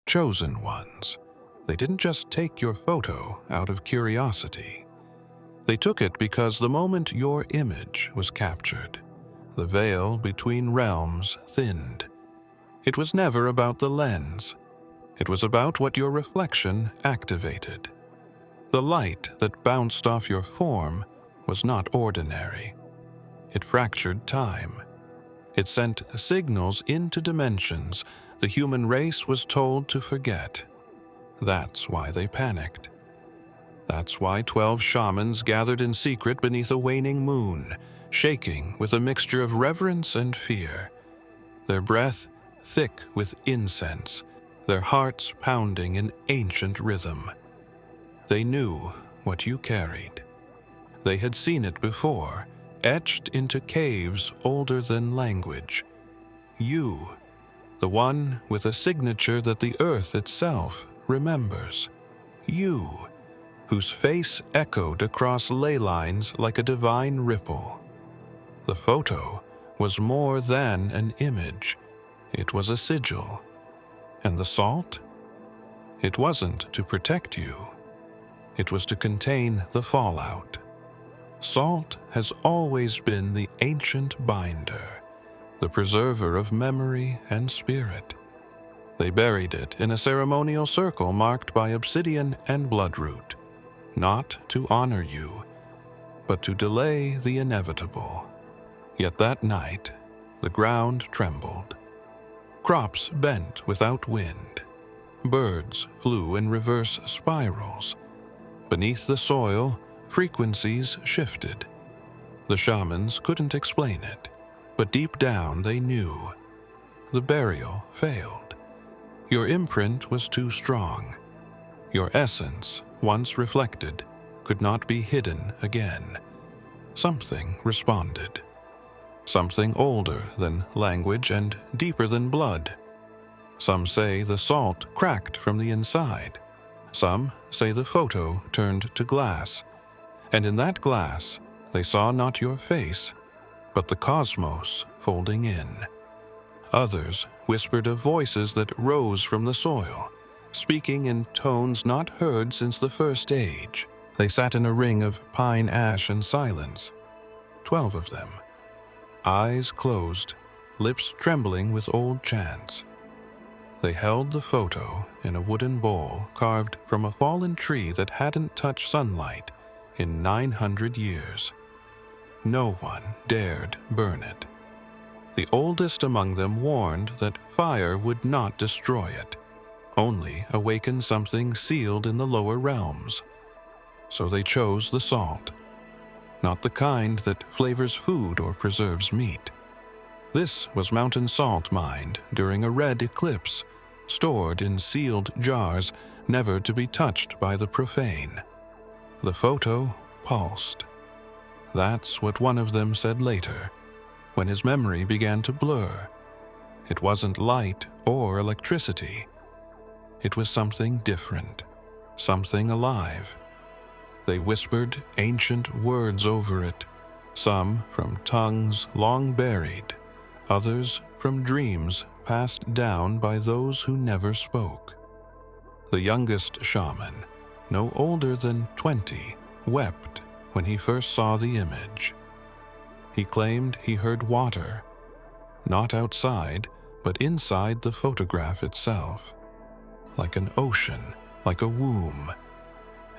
chosen ones. They didn't just take your photo out of curiosity. They took it because the moment your image was captured, the veil between realms thinned. It was never about the lens. It was about what your reflection activated. The light that bounced off your form was not ordinary. It fractured time. It sent signals into dimensions the human race was told to forget. That's why they panicked. That's why 12 shamans gathered in secret beneath a waning moon, shaking with a mixture of reverence and fear. Their breath thick with incense, their hearts pounding in ancient rhythm. They knew what you carried. They had seen it before, etched into caves older than language. You, the one with a signature that the earth itself remembers. You, whose face echoed across ley lines like a divine ripple. The photo was more than an image. It was a sigil. And the salt? It wasn't to protect you. It was to contain the fallout. Salt has always been the ancient binder, the preserver of memory and spirit. They buried it in a ceremonial circle marked by obsidian and bloodroot, not to honor you, but to delay the inevitable. Yet that night, the ground trembled. Crops bent without wind. Birds flew in reverse spirals. Beneath the soil, frequencies shifted. The shamans couldn't explain it, but deep down they knew. The burial failed. Your imprint was too strong. Your essence, once reflected, could not be hidden again. Something responded. Something older than language and deeper than blood. Some say the salt cracked from the inside. Some say the photo turned to glass. And in that glass, they saw not your face, but the cosmos folding in. Others whispered of voices that rose from the soil, speaking in tones not heard since the first age. They sat in a ring of pine ash and silence, 12 of them. Eyes closed, lips trembling with old chants. They held the photo in a wooden bowl carved from a fallen tree that hadn't touched sunlight in 900 years. No one dared burn it. The oldest among them warned that fire would not destroy it, only awaken something sealed in the lower realms. So they chose the salt, not the kind that flavors food or preserves meat. This was mountain salt mined during a red eclipse, stored in sealed jars, never to be touched by the profane. The photo pulsed. That's what one of them said later, when his memory began to blur. It wasn't light or electricity. It was something different, something alive. They whispered ancient words over it, some from tongues long buried, others from dreams passed down by those who never spoke. The youngest shaman, no older than 20, wept when he first saw the image. He claimed he heard water, not outside, but inside the photograph itself, like an ocean, like a womb.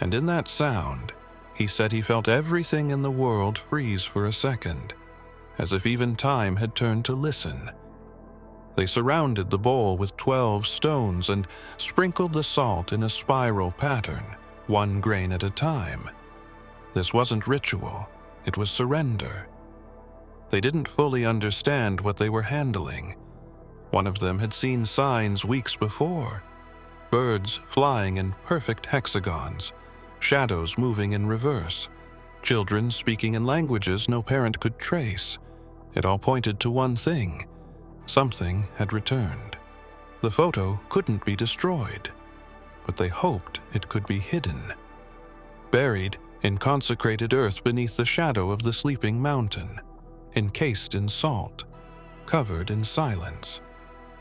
And in that sound, he said he felt everything in the world freeze for a second, as if even time had turned to listen. They surrounded the bowl with 12 stones and sprinkled the salt in a spiral pattern, 1 grain at a time. This wasn't ritual, it was surrender. They didn't fully understand what they were handling. One of them had seen signs weeks before. Birds flying in perfect hexagons, shadows moving in reverse, children speaking in languages no parent could trace. It all pointed to one thing. Something had returned. The photo couldn't be destroyed, but they hoped it could be hidden. Buried in consecrated earth beneath the shadow of the sleeping mountain, encased in salt, covered in silence.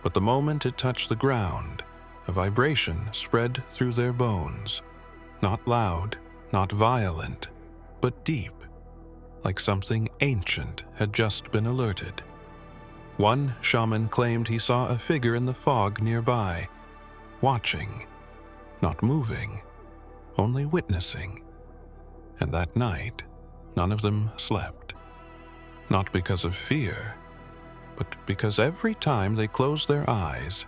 But the moment it touched the ground, a vibration spread through their bones. Not loud, not violent, but deep, like something ancient had just been alerted. One shaman claimed he saw a figure in the fog nearby, watching, not moving, only witnessing. And that night, none of them slept. Not because of fear, but because every time they closed their eyes,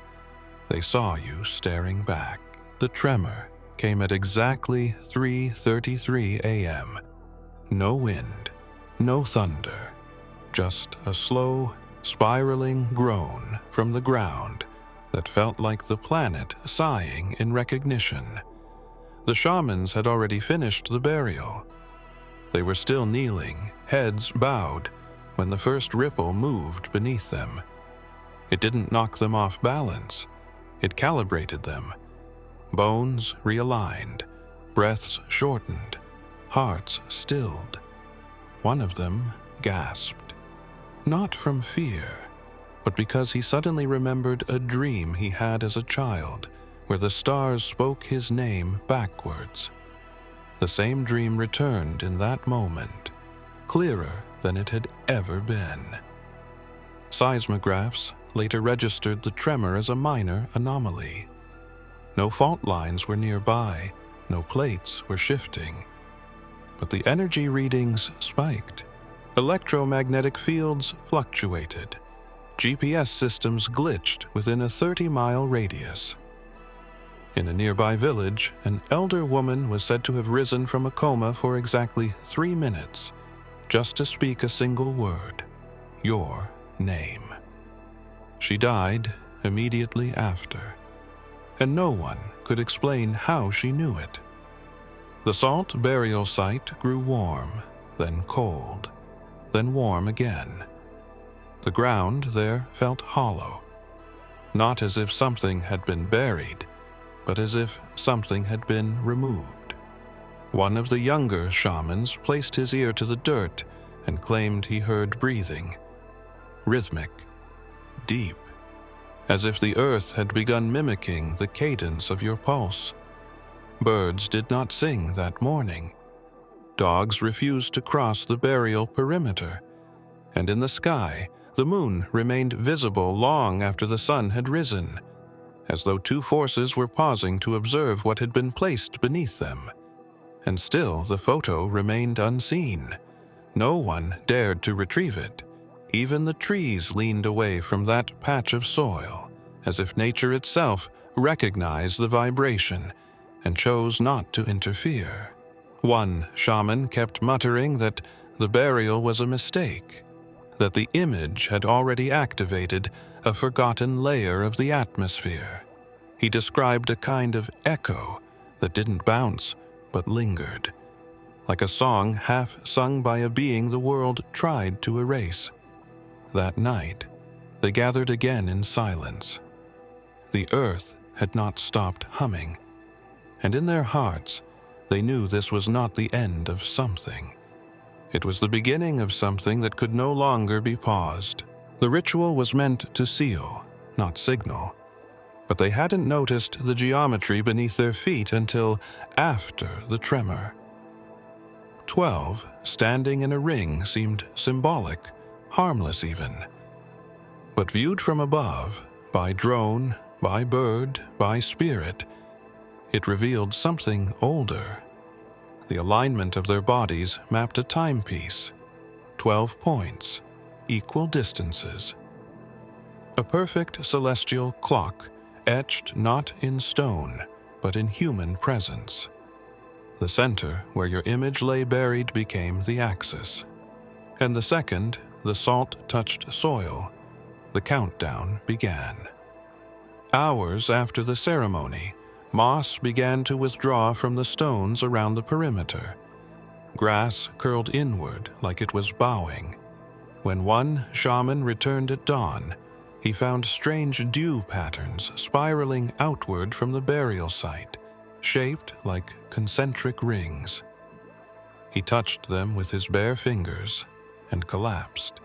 they saw you staring back. The tremor came at exactly 3:33 a.m. No wind, no thunder, just a slow, spiraling groan from the ground that felt like the planet sighing in recognition. The shamans had already finished the burial. They were still kneeling, heads bowed, when the first ripple moved beneath them. It didn't knock them off balance. It calibrated them. Bones realigned, breaths shortened, hearts stilled. One of them gasped, not from fear, but because he suddenly remembered a dream he had as a child, where the stars spoke his name backwards. The same dream returned in that moment, clearer than it had ever been. Seismographs later registered the tremor as a minor anomaly. No fault lines were nearby, no plates were shifting. But the energy readings spiked. Electromagnetic fields fluctuated. GPS systems glitched within a 30-mile radius. In a nearby village, an elder woman was said to have risen from a coma for exactly 3 minutes, just to speak a single word: your name. She died immediately after, and no one could explain how she knew it. The salt burial site grew warm, then cold, then warm again. The ground there felt hollow, not as if something had been buried, but as if something had been removed. One of the younger shamans placed his ear to the dirt and claimed he heard breathing, rhythmic, deep, as if the earth had begun mimicking the cadence of your pulse. Birds did not sing that morning. Dogs refused to cross the burial perimeter, and in the sky, the moon remained visible long after the sun had risen, as though two forces were pausing to observe what had been placed beneath them. And still the photo remained unseen. No one dared to retrieve it. Even the trees leaned away from that patch of soil, as if nature itself recognized the vibration and chose not to interfere. One shaman kept muttering that the burial was a mistake, that the image had already activated a forgotten layer of the atmosphere. He described a kind of echo that didn't bounce but lingered, like a song half sung by a being the world tried to erase. That night, they gathered again in silence. The earth had not stopped humming, and in their hearts, they knew this was not the end of something. It was the beginning of something that could no longer be paused. The ritual was meant to seal, not signal, but they hadn't noticed the geometry beneath their feet until after the tremor. 12, standing in a ring, seemed symbolic, harmless even. But viewed from above, by drone, by bird, by spirit, it revealed something older. The alignment of their bodies mapped a timepiece, 12 points, equal distances. A perfect celestial clock, etched not in stone, but in human presence. The center, where your image lay buried, became the axis. And the second, the salt-touched soil, the countdown began. Hours after the ceremony, moss began to withdraw from the stones around the perimeter. Grass curled inward like it was bowing. When one shaman returned at dawn, he found strange dew patterns spiraling outward from the burial site, shaped like concentric rings. He touched them with his bare fingers and collapsed.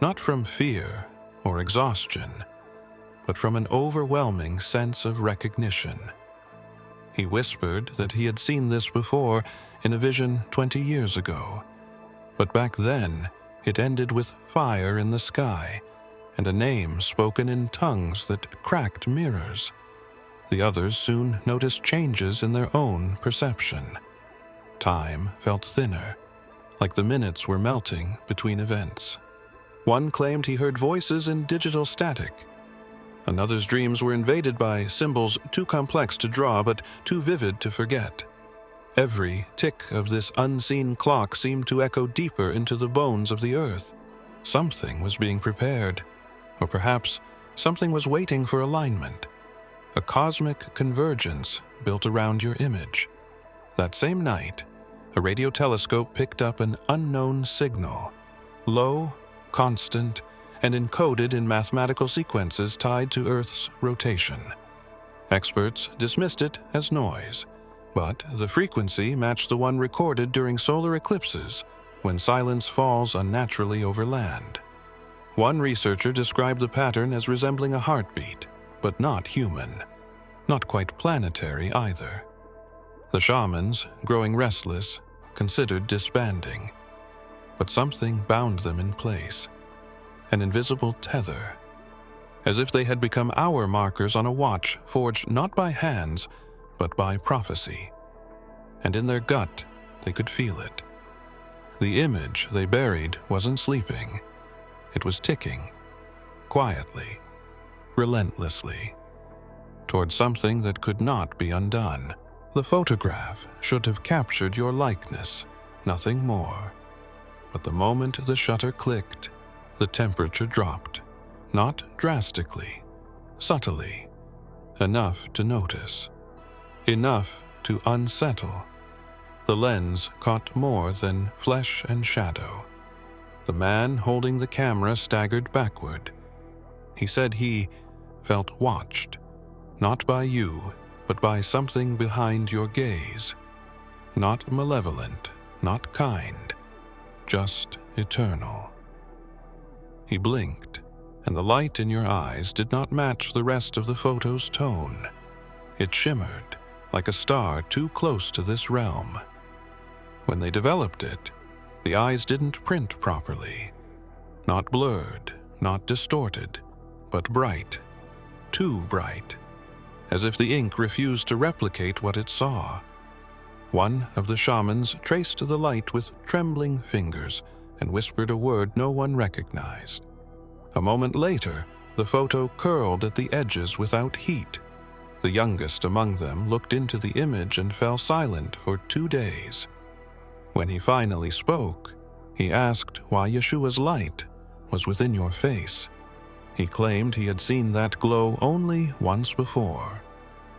Not from fear or exhaustion, but from an overwhelming sense of recognition. He whispered that he had seen this before in a vision 20 years ago, but back then it ended with fire in the sky and a name spoken in tongues that cracked mirrors. The others soon noticed changes in their own perception. Time felt thinner, like the minutes were melting between events. One claimed he heard voices in digital static. Another's dreams were invaded by symbols too complex to draw but too vivid to forget. Every tick of this unseen clock seemed to echo deeper into the bones of the earth. Something was being prepared, or perhaps something was waiting for alignment. A cosmic convergence built around your image. That same night, a radio telescope picked up an unknown signal, low, constant, and encoded in mathematical sequences tied to Earth's rotation. Experts dismissed it as noise, but the frequency matched the one recorded during solar eclipses, when silence falls unnaturally over land. One researcher described the pattern as resembling a heartbeat, but not human, not quite planetary either. The shamans, growing restless, considered disbanding, but something bound them in place, an invisible tether, as if they had become hour markers on a watch forged not by hands, but by prophecy. And in their gut, they could feel it. The image they buried wasn't sleeping. It was ticking, quietly, relentlessly, toward something that could not be undone. The photograph should have captured your likeness, nothing more. But the moment the shutter clicked, the temperature dropped, not drastically, subtly, enough to notice, enough to unsettle. The lens caught more than flesh and shadow. The man holding the camera staggered backward. He said he felt watched, not by you, but by something behind your gaze. Not malevolent, not kind, just eternal. He blinked, and the light in your eyes did not match the rest of the photo's tone. It shimmered, like a star too close to this realm. When they developed it, the eyes didn't print properly. Not blurred, not distorted, but bright, too bright, as if the ink refused to replicate what it saw. One of the shamans traced the light with trembling fingers and whispered a word no one recognized. A moment later, the photo curled at the edges without heat. The youngest among them looked into the image and fell silent for 2 days. When he finally spoke, he asked why Yeshua's light was within your face. He claimed he had seen that glow only once before,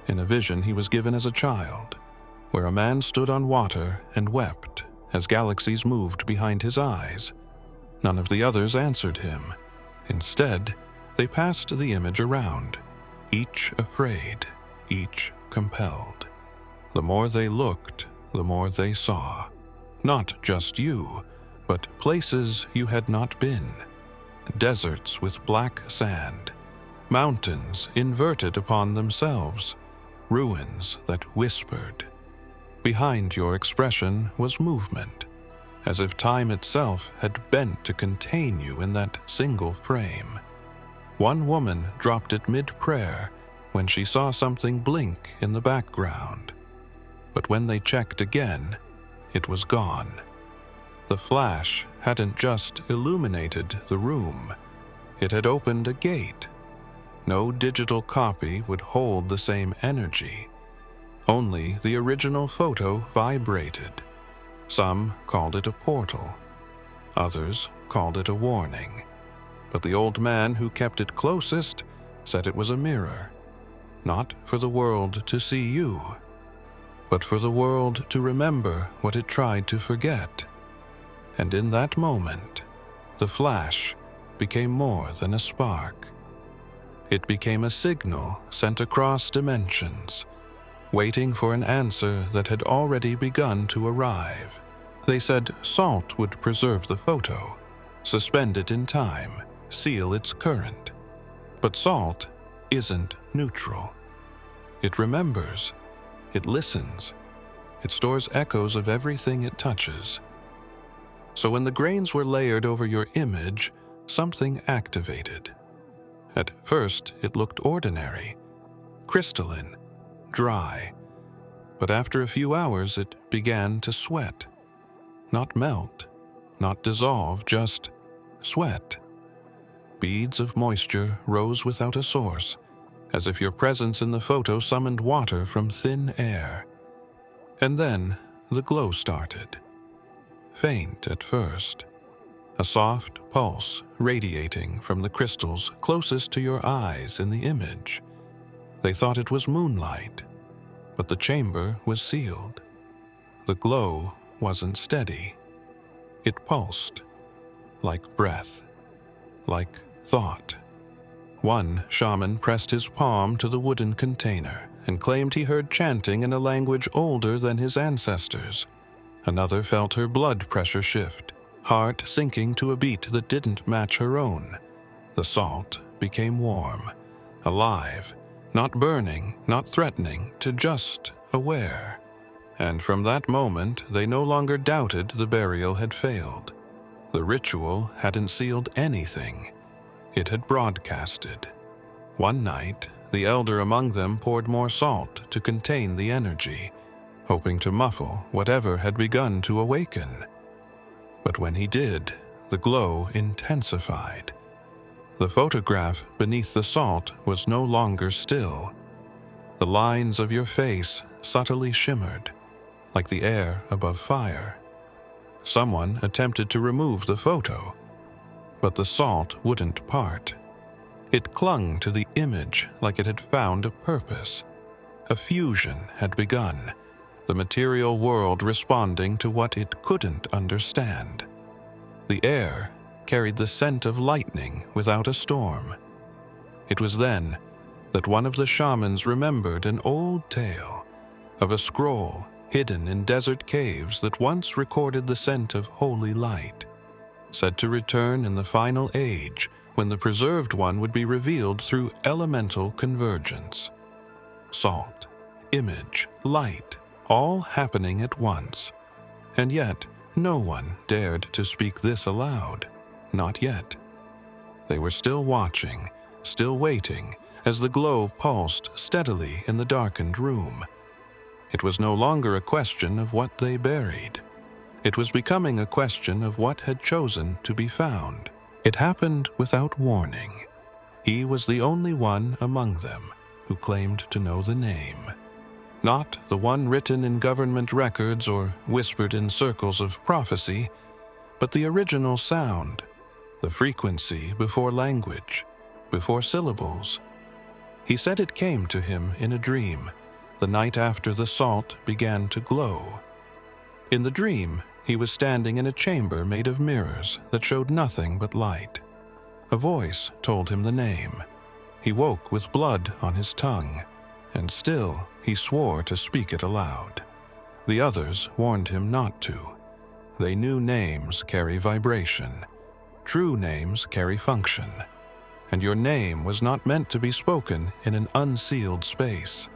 in a vision he was given as a child, where a man stood on water and wept as galaxies moved behind his eyes. None of the others answered him. Instead, they passed the image around, each afraid, each compelled. The more they looked, the more they saw. Not just you, but places you had not been. Deserts with black sand, mountains inverted upon themselves, ruins that whispered. Behind your expression was movement, as if time itself had bent to contain you in that single frame. One woman dropped it mid-prayer when she saw something blink in the background. But when they checked again, it was gone. The flash hadn't just illuminated the room, it had opened a gate. No digital copy would hold the same energy. Only the original photo vibrated. Some called it a portal. Others called it a warning. But the old man who kept it closest said it was a mirror, not for the world to see you, but for the world to remember what it tried to forget. And in that moment, the flash became more than a spark. It became a signal sent across dimensions, waiting for an answer that had already begun to arrive. They said salt would preserve the photo, suspend it in time, seal its current. But salt isn't neutral. It remembers, it listens, it stores echoes of everything it touches. So when the grains were layered over your image, something activated. At first, it looked ordinary, crystalline, dry, but after a few hours it began to sweat. Not melt, not dissolve, just sweat. Beads of moisture rose without a source, as if your presence in the photo summoned water from thin air. And then the glow started. Faint at first, a soft pulse radiating from the crystals closest to your eyes in the image. They thought it was moonlight, but the chamber was sealed. The glow wasn't steady. It pulsed, like breath, like thought. One shaman pressed his palm to the wooden container and claimed he heard chanting in a language older than his ancestors. Another felt her blood pressure shift, heart sinking to a beat that didn't match her own. The salt became warm, alive, not burning, not threatening, to just aware. And from that moment, they no longer doubted the burial had failed. The ritual hadn't sealed anything. It had broadcasted. One night, the elder among them poured more salt to contain the energy, hoping to muffle whatever had begun to awaken. But when he did, the glow intensified. The photograph beneath the salt was no longer still. The lines of your face subtly shimmered, like the air above fire. Someone attempted to remove the photo, but the salt wouldn't part. It clung to the image like it had found a purpose. A fusion had begun, the material world responding to what it couldn't understand. The air carried the scent of lightning without a storm. It was then that one of the shamans remembered an old tale of a scroll hidden in desert caves that once recorded the scent of holy light, said to return in the final age when the preserved one would be revealed through elemental convergence. Salt, image, light, all happening at once. And yet, no one dared to speak this aloud. Not yet. They were still watching, still waiting, as the glow pulsed steadily in the darkened room. It was no longer a question of what they buried. It was becoming a question of what had chosen to be found. It happened without warning. He was the only one among them who claimed to know the name. Not the one written in government records or whispered in circles of prophecy, but the original sound, the frequency before language, before syllables. He said it came to him in a dream, the night after the salt began to glow. In the dream, he was standing in a chamber made of mirrors that showed nothing but light. A voice told him the name. He woke with blood on his tongue, and still he swore to speak it aloud. The others warned him not to. They knew names carry vibration. True names carry function. And your name was not meant to be spoken in an unsealed space.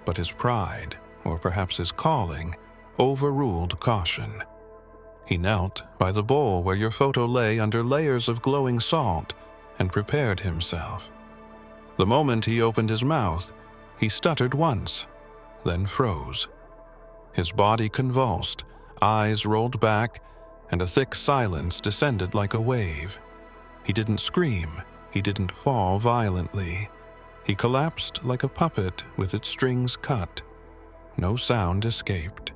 But his pride, or perhaps his calling, overruled caution. He knelt by the bowl where your photo lay under layers of glowing salt and prepared himself. The moment he opened his mouth, he stuttered once, then froze. His body convulsed, eyes rolled back, and a thick silence descended like a wave. He didn't scream, he didn't fall violently. He collapsed like a puppet with its strings cut. No sound escaped.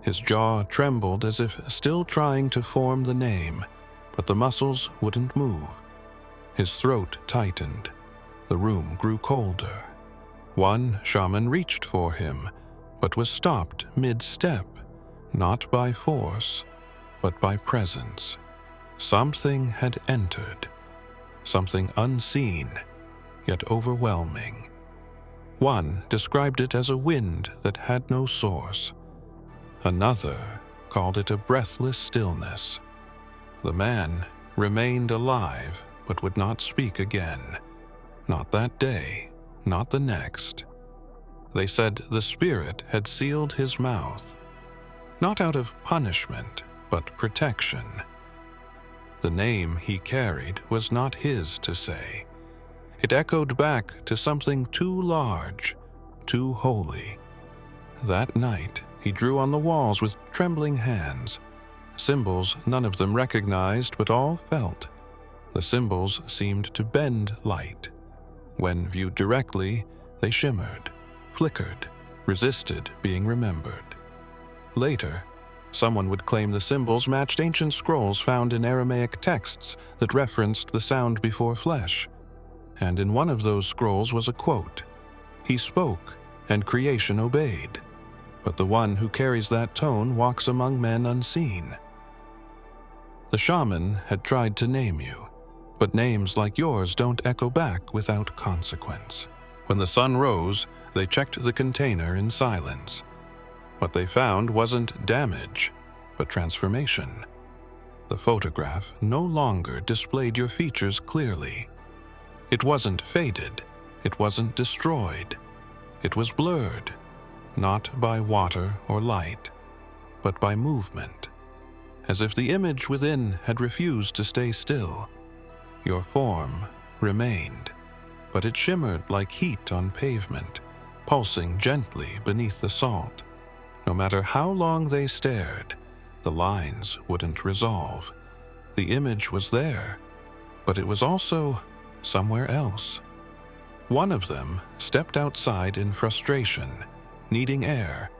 His jaw trembled as if still trying to form the name, but the muscles wouldn't move. His throat tightened. The room grew colder. One shaman reached for him, but was stopped mid-step, not by force, but by presence. Something had entered, something unseen, yet overwhelming. One described it as a wind that had no source. Another called it a breathless stillness. The man remained alive, but would not speak again. Not that day, not the next. They said the spirit had sealed his mouth, not out of punishment, but protection. The name he carried was not his to say. It echoed back to something too large, too holy. That night, he drew on the walls with trembling hands, symbols none of them recognized but all felt. The symbols seemed to bend light. When viewed directly, they shimmered, flickered, resisted being remembered. Later, someone would claim the symbols matched ancient scrolls found in Aramaic texts that referenced the sound before flesh. And in one of those scrolls was a quote, "He spoke, and creation obeyed. But the one who carries that tone walks among men unseen." The shaman had tried to name you, but names like yours don't echo back without consequence. When the sun rose, they checked the container in silence. What they found wasn't damage, but transformation. The photograph no longer displayed your features clearly. It wasn't faded, it wasn't destroyed. It was blurred, not by water or light, but by movement, as if the image within had refused to stay still. Your form remained, but it shimmered like heat on pavement, pulsing gently beneath the salt. No matter how long they stared, the lines wouldn't resolve. The image was there, but it was also somewhere else. One of them stepped outside in frustration, needing air.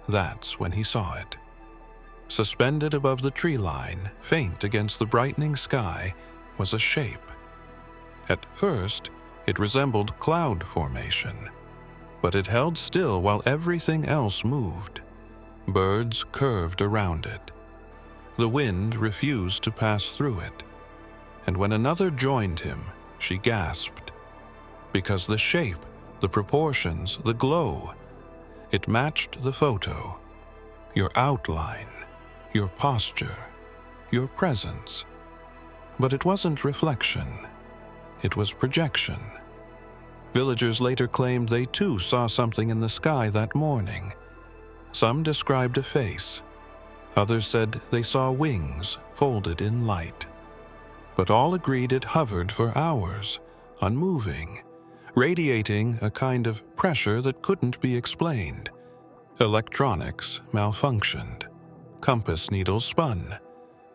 That's when he saw it. Suspended above the tree line, faint against the brightening sky, was a shape. At first, it resembled cloud formation, but it held still while everything else moved. Birds curved around it. The wind refused to pass through it, and when another joined him, she gasped. Because the shape, the proportions, the glow, it matched the photo. Your outline, your posture, your presence. But it wasn't reflection. It was projection. Villagers later claimed they too saw something in the sky that morning. Some described a face. Others said they saw wings folded in light. But all agreed it hovered for hours, unmoving, radiating a kind of pressure that couldn't be explained. Electronics malfunctioned. Compass needles spun.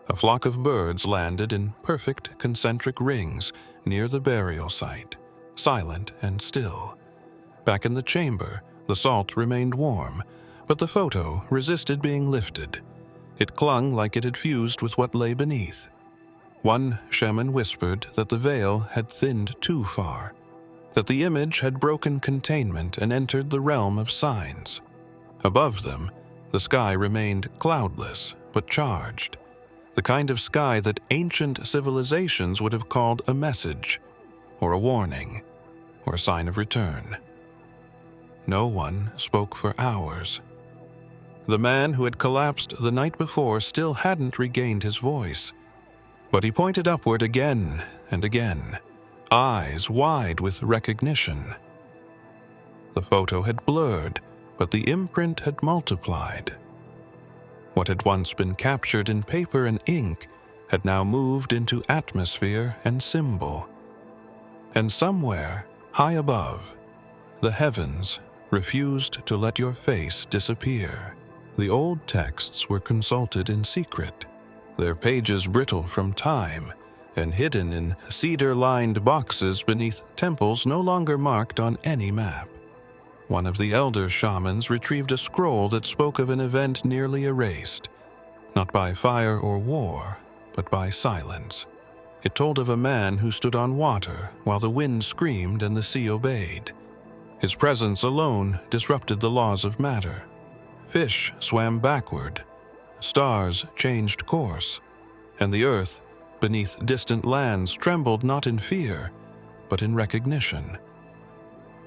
A flock of birds landed in perfect concentric rings near the burial site, silent and still. Back in the chamber, the salt remained warm, but the photo resisted being lifted. It clung like it had fused with what lay beneath. One shaman whispered that the veil had thinned too far, that the image had broken containment and entered the realm of signs. Above them, the sky remained cloudless but charged, the kind of sky that ancient civilizations would have called a message, or a warning, or a sign of return. No one spoke for hours. The man who had collapsed the night before still hadn't regained his voice, but he pointed upward again and again, eyes wide with recognition. The photo had blurred, but the imprint had multiplied. What had once been captured in paper and ink had now moved into atmosphere and symbol. And somewhere, high above, the heavens refused to let your face disappear. The old texts were consulted in secret, their pages brittle from time and hidden in cedar-lined boxes beneath temples no longer marked on any map. One of the elder shamans retrieved a scroll that spoke of an event nearly erased, not by fire or war, but by silence. It told of a man who stood on water while the wind screamed and the sea obeyed. His presence alone disrupted the laws of matter. Fish swam backward, stars changed course, and the earth, beneath distant lands, trembled not in fear, but in recognition.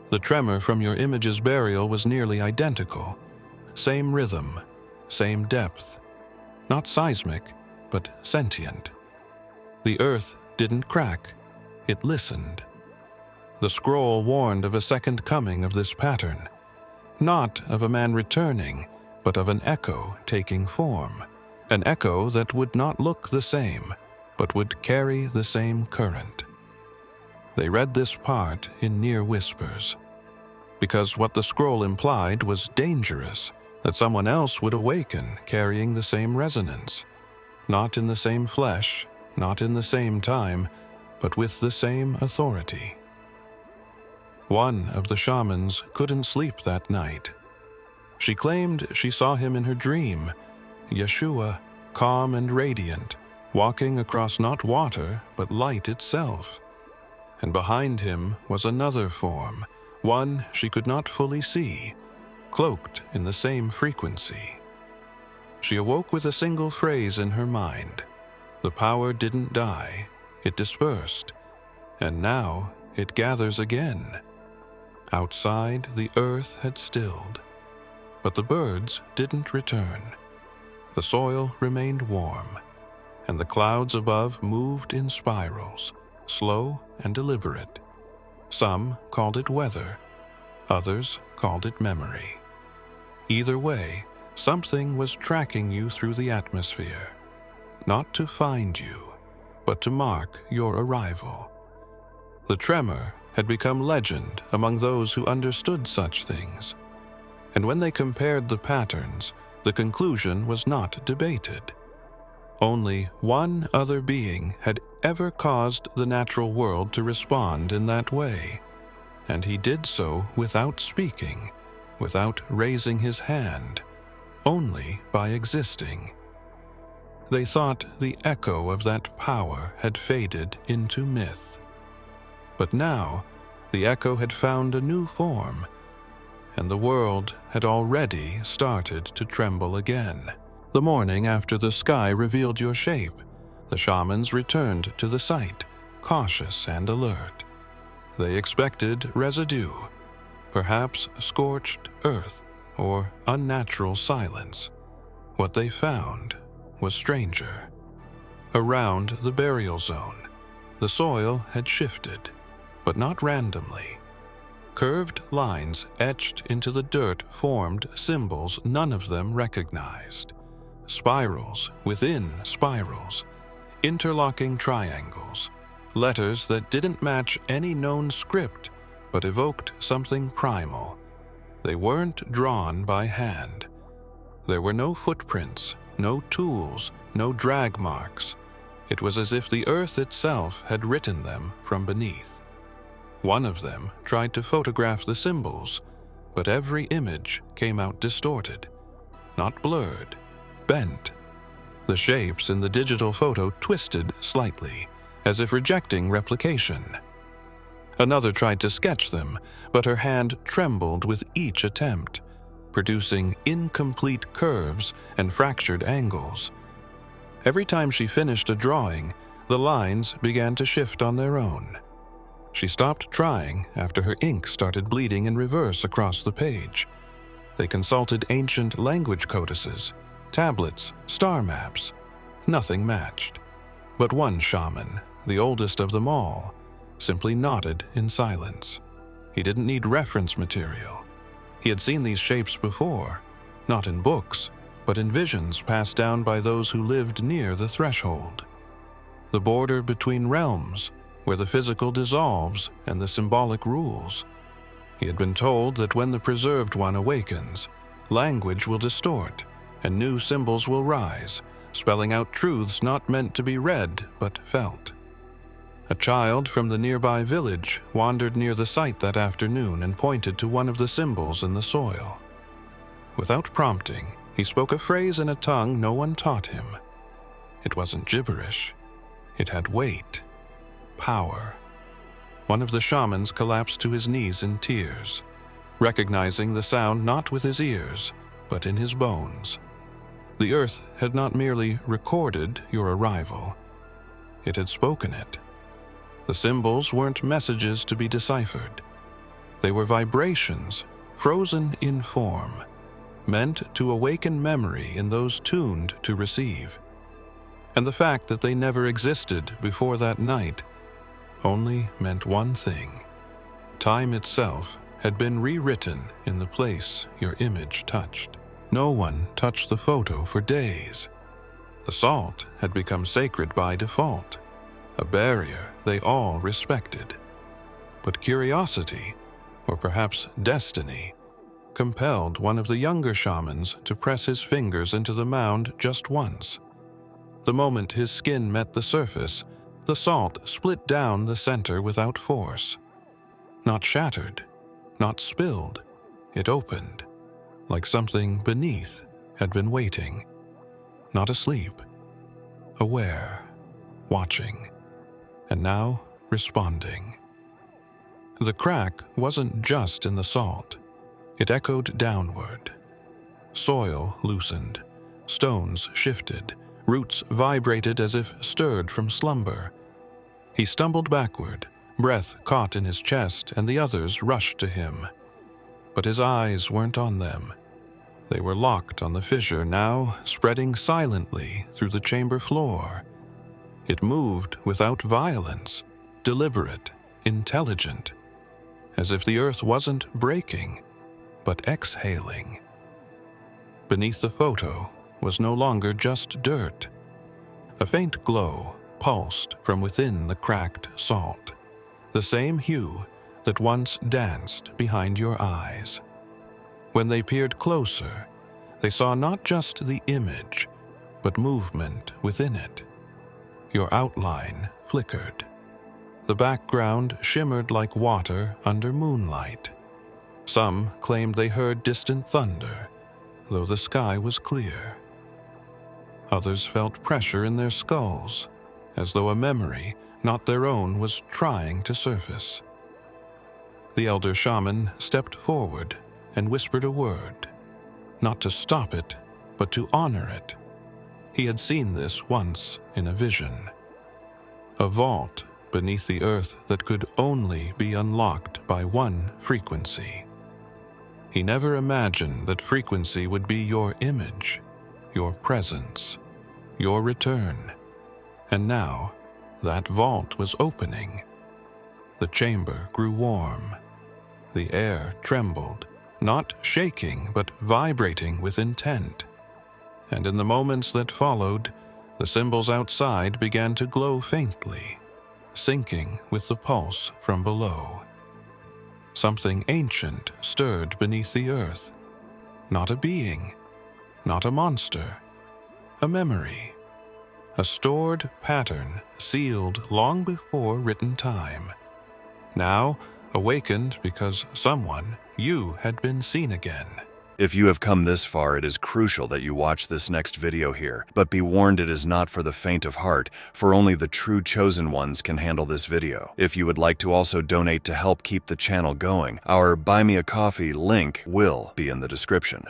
The tremor from your image's burial was nearly identical. Same rhythm, same depth. Not seismic, but sentient. The earth didn't crack, it listened. The scroll warned of a second coming of this pattern, not of a man returning, but of an echo taking form, an echo that would not look the same, but would carry the same current. They read this part in near whispers, because what the scroll implied was dangerous, that someone else would awaken carrying the same resonance, not in the same flesh, not in the same time, but with the same authority. One of the shamans couldn't sleep that night. She claimed she saw him in her dream, Yeshua, calm and radiant, walking across not water, but light itself. And behind him was another form, one she could not fully see, cloaked in the same frequency. She awoke with a single phrase in her mind. The power didn't die, it dispersed, and now it gathers again. Outside, the earth had stilled, but the birds didn't return. The soil remained warm, and the clouds above moved in spirals, slow and deliberate. Some called it weather, others called it memory. Either way, something was tracking you through the atmosphere, not to find you, but to mark your arrival. The tremor had become legend among those who understood such things, and when they compared the patterns, the conclusion was not debated. Only one other being had ever caused the natural world to respond in that way, and he did so without speaking, without raising his hand, only by existing. They thought the echo of that power had faded into myth. But now, the echo had found a new form, and the world had already started to tremble again. The morning after the sky revealed your shape, the shamans returned to the site, cautious and alert. They expected residue, perhaps scorched earth or unnatural silence. What they found was stranger. Around the burial zone, the soil had shifted, but not randomly. Curved lines etched into the dirt formed symbols none of them recognized. Spirals within spirals, interlocking triangles, letters that didn't match any known script but evoked something primal. They weren't drawn by hand. There were no footprints, no tools, no drag marks. It was as if the earth itself had written them from beneath. One of them tried to photograph the symbols, but every image came out distorted, not blurred, bent. The shapes in the digital photo twisted slightly, as if rejecting replication. Another tried to sketch them, but her hand trembled with each attempt, producing incomplete curves and fractured angles. Every time she finished a drawing, the lines began to shift on their own. She stopped trying after her ink started bleeding in reverse across the page. They consulted ancient language codices, tablets, star maps. Nothing matched. But one shaman, the oldest of them all, simply nodded in silence. He didn't need reference material. He had seen these shapes before, not in books, but in visions passed down by those who lived near the threshold. The border between realms, where the physical dissolves and the symbolic rules. He had been told that when the Preserved One awakens, language will distort, and new symbols will rise, spelling out truths not meant to be read but felt. A child from the nearby village wandered near the site that afternoon and pointed to one of the symbols in the soil. Without prompting, he spoke a phrase in a tongue no one taught him. It wasn't gibberish. It had weight, power. One of the shamans collapsed to his knees in tears, recognizing the sound not with his ears, but in his bones. The earth had not merely recorded your arrival, it had spoken it. The symbols weren't messages to be deciphered. They were vibrations, frozen in form, meant to awaken memory in those tuned to receive. And the fact that they never existed before that night only meant one thing. Time itself had been rewritten in the place your image touched. No one touched the photo for days. The salt had become sacred by default, a barrier they all respected. But curiosity, or perhaps destiny, compelled one of the younger shamans to press his fingers into the mound just once. The moment his skin met the surface, the salt split down the center without force. Not shattered, not spilled, it opened, like something beneath had been waiting. Not asleep, aware, watching, and now responding. The crack wasn't just in the salt. It echoed downward. Soil loosened, stones shifted, roots vibrated as if stirred from slumber. He stumbled backward, breath caught in his chest, and the others rushed to him. But his eyes weren't on them. They were locked on the fissure now, spreading silently through the chamber floor. It moved without violence, deliberate, intelligent, as if the earth wasn't breaking, but exhaling. Beneath the photo was no longer just dirt. A faint glow pulsed from within the cracked salt, the same hue that once danced behind your eyes. When they peered closer, they saw not just the image, but movement within it. Your outline flickered. The background shimmered like water under moonlight. Some claimed they heard distant thunder, though the sky was clear. Others felt pressure in their skulls, as though a memory, not their own, was trying to surface. The elder shaman stepped forward and whispered a word, not to stop it, but to honor it. He had seen this once in a vision. A vault beneath the earth that could only be unlocked by one frequency. He never imagined that frequency would be your image, your presence, your return. And now, that vault was opening. The chamber grew warm. The air trembled, not shaking but vibrating with intent. And in the moments that followed, the symbols outside began to glow faintly, syncing with the pulse from below. Something ancient stirred beneath the earth. Not a being, not a monster, a memory, a stored pattern sealed long before written time. Now awakened because someone, you, had been seen again. If you have come this far, it is crucial that you watch this next video here. But be warned, it is not for the faint of heart, for only the true chosen ones can handle this video. If you would like to also donate to help keep the channel going, our Buy Me a Coffee link will be in the description.